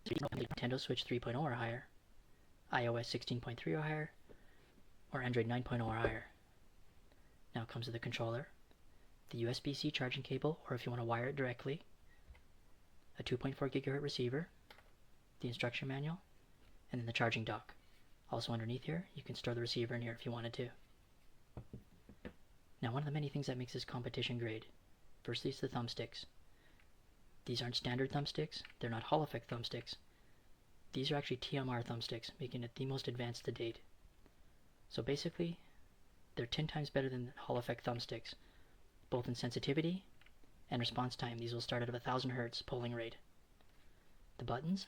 Nintendo Switch 3.0 or higher, iOS 16.3 or higher, or Android 9.0 or higher. Now it comes to the controller, the USB-C charging cable, or if you want to wire it directly, a 2.4 GHz receiver, the instruction manual, and then the charging dock. Also underneath here, you can store the receiver in here if you wanted to. Now one of the many things that makes this competition grade, firstly is the thumbsticks. These aren't standard thumbsticks, they're not Hall effect thumbsticks. These are actually TMR thumbsticks, making it the most advanced to date. So basically, they're 10 times better than Hall effect thumbsticks, both in sensitivity and response time. These will start at 1000 Hz polling rate. The buttons,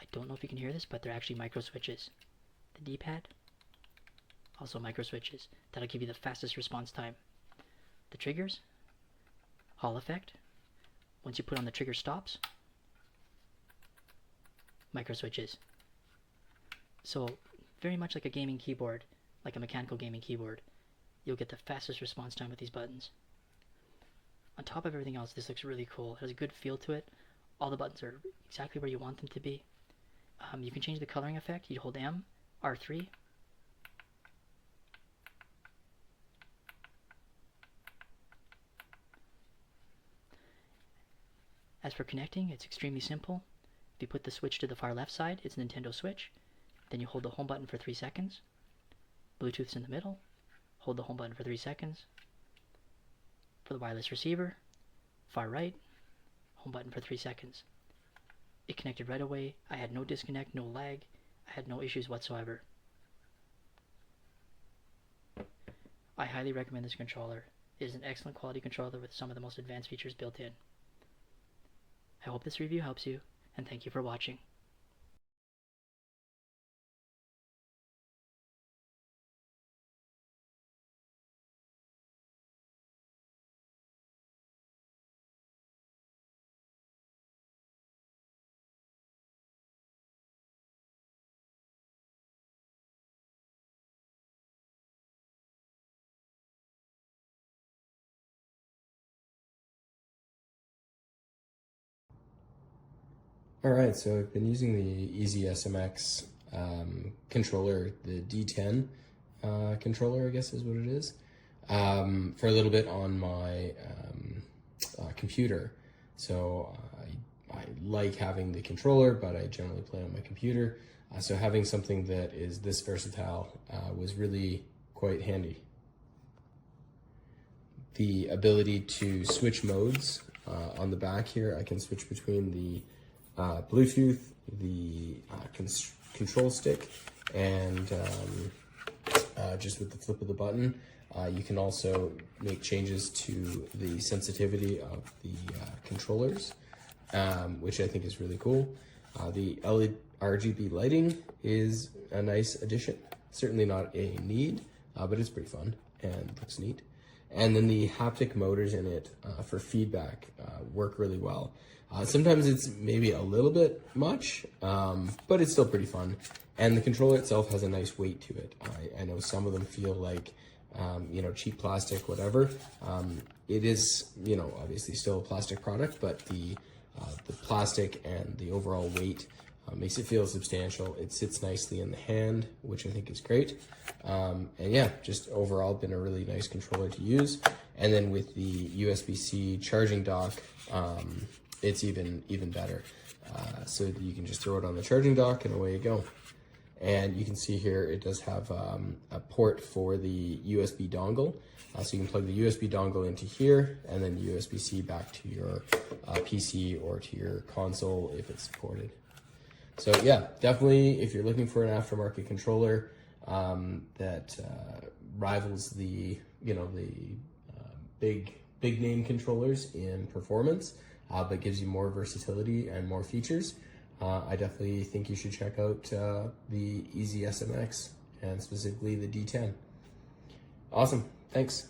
I don't know if you can hear this, but they're actually micro switches. The D-pad, also micro switches. That'll give you the fastest response time. The triggers, Hall effect. Once you put on the trigger stops, micro switches. So very much like a gaming keyboard, like a mechanical gaming keyboard, you'll get the fastest response time with these buttons. On top of everything else, this looks really cool. It has a good feel to it. All the buttons are exactly where you want them to be. You can change the coloring effect. You hold M, R3. As for connecting, it's extremely simple. If you put the switch to the far left side, it's a Nintendo Switch. Then you hold the home button for 3 seconds. Bluetooth's in the middle. Hold the home button for 3 seconds. For the wireless receiver, far right, home button for 3 seconds. It connected right away. I had no disconnect, no lag. I had no issues whatsoever. I highly recommend this controller. It is an excellent quality controller with some of the most advanced features built in. I hope this review helps you, and thank you for watching. Alright, so I've been using the EasySMX controller, the D10 controller, I guess is what it is, for a little bit on my computer. So I like having the controller, but I generally play on my computer. So having something that is this versatile was really quite handy. The ability to switch modes on the back here, I can switch between the Bluetooth, the control stick, and just with the flip of the button. You can also make changes to the sensitivity of the controllers, which I think is really cool. The LED RGB lighting is a nice addition. Certainly not a need, but it's pretty fun and looks neat. And then the haptic motors in it for feedback work really well. Sometimes it's maybe a little bit much, but it's still pretty fun. And the controller itself has a nice weight to it. I know some of them feel like, cheap plastic, whatever. It is, obviously still a plastic product, but the plastic and the overall weight makes it feel substantial. It sits nicely in the hand, which I think is great. And yeah, just overall been a really nice controller to use. And then with the USB-C charging dock, it's even better. So you can just throw it on the charging dock and away you go. And you can see here it does have a port for the USB dongle. So you can plug the USB dongle into here and then USB-C back to your PC or to your console if it's supported. So yeah, definitely if you're looking for an aftermarket controller that rivals the big name controllers in performance, but gives you more versatility and more features, I definitely think you should check out the EasySMX and specifically the D10. Awesome, thanks.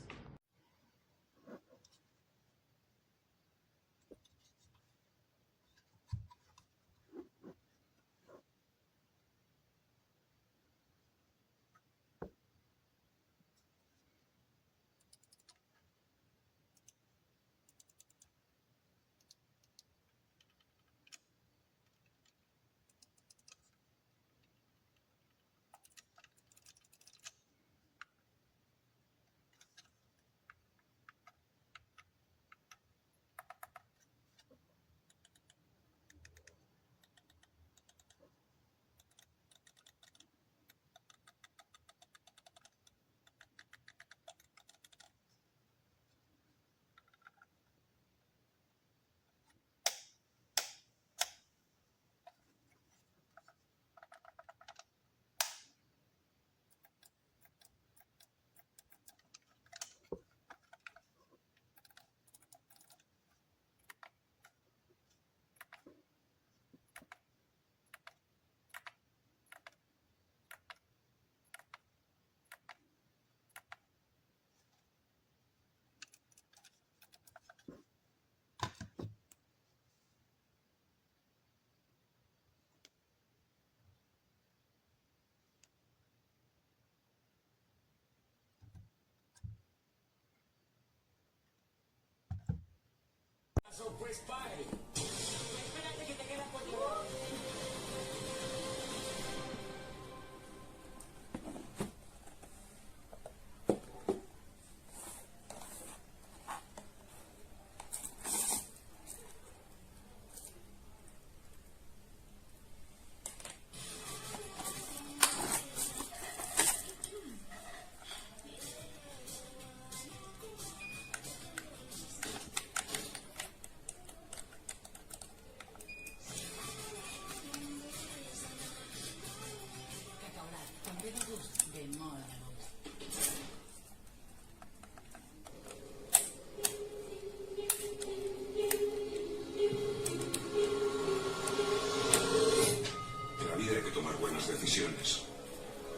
En la vida hay que tomar buenas decisiones.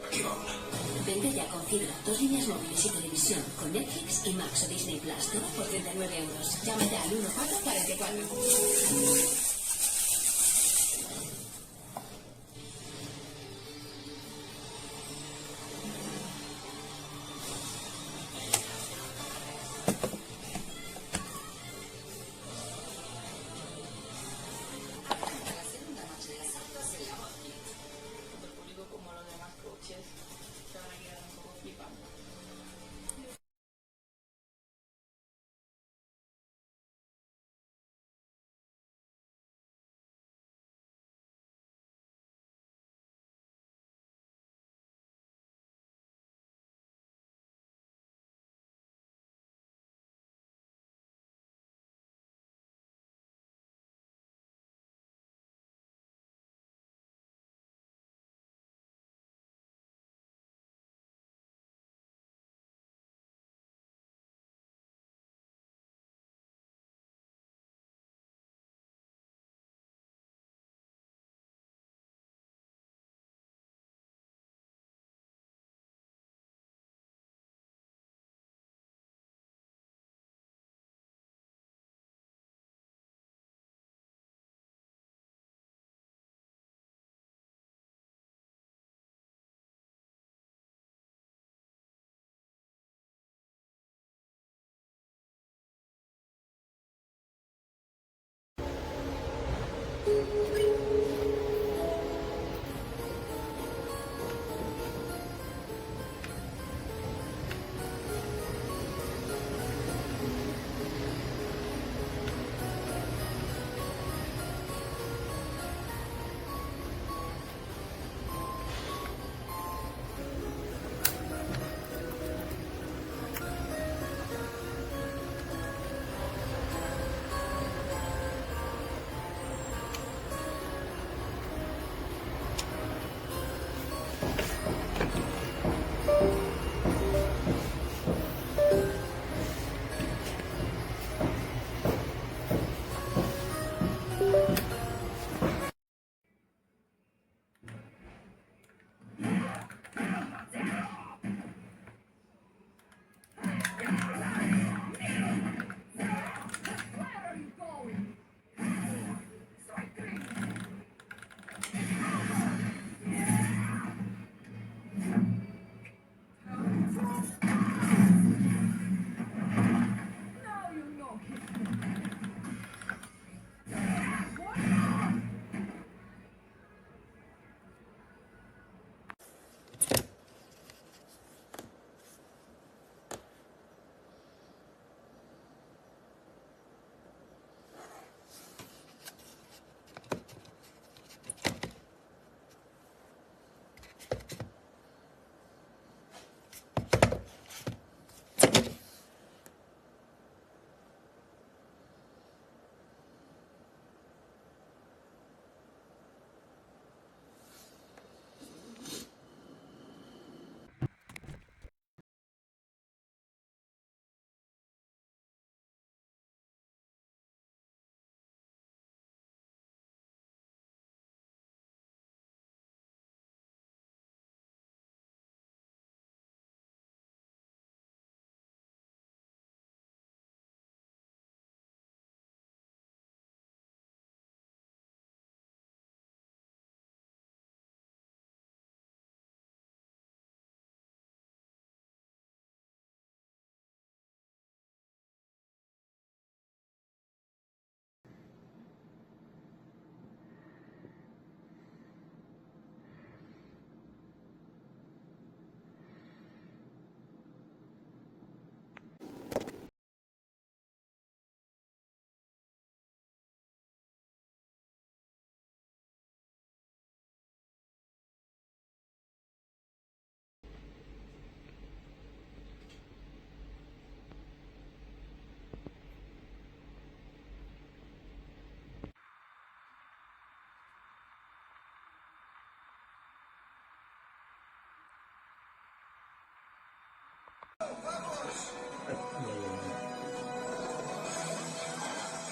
Aquí va una. Vente ya con fibra, 2 líneas móviles y televisión, con Netflix y Max o Disney Plus, todo por 39 euros. Llama ya al 1444. Como los demás coches se van a quedar un poco flipando.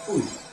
Uy.